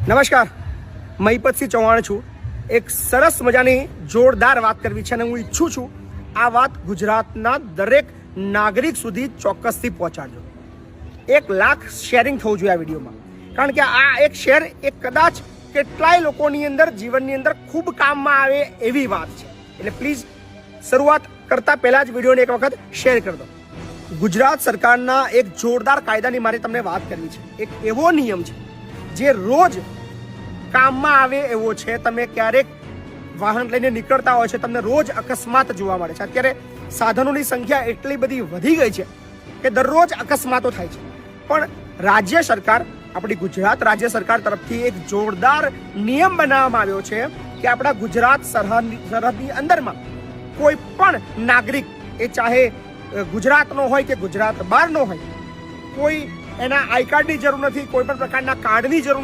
નમસ્કાર, મહિપતસિંહ ચૌહાણ છું. એક સરસ મજાની જોરદાર વાત કરવી છે અને હું ઈચ્છું છું આ વાત ગુજરાતના દરેક નાગરિક સુધી ચોક્કસથી પહોંચાડજો. 1 લાખ શેરિંગ થવું જોઈએ આ વિડીયોમાં, કારણ કે આ એક શેર એ કદાચ કેટલાય લોકોની અંદર જીવનની અંદર ખૂબ કામમાં આવે એવી વાત છે. એટલે પ્લીઝ શરૂઆત કરતા પહેલા જ વિડીયોને એક વખત શેર કરી દો. ગુજરાત સરકારના એક જોરદાર કાયદાની મારે તમને વાત કરવી છે. એક એવો નિયમ છે જે રોજ કામમાં આવે એવો છે. તમે ક્યારેક વાહન લઈને નીકળતા હોય છે, તમને રોજ અકસ્માત જોવા મળે છે. અત્યારે સાધનોની સંખ્યા એટલી બધી વધી ગઈ છે કે દરરોજ અકસ્માતો થાય છે. પણ રાજ્ય સરકાર, આપણી ગુજરાત રાજ્ય સરકાર તરફથી એક જોરદાર નિયમ બનાવવામાં આવ્યો છે કે આપણા ગુજરાત સરહદની અંદરમાં કોઈ પણ નાગરિક, એ ચાહે ગુજરાતનો હોય કે ગુજરાત બહારનો હોય, કોઈ એના આઈ કાર્ડની જરૂર નથી, કોઈ પણ પ્રકારના કાર્ડની જરૂર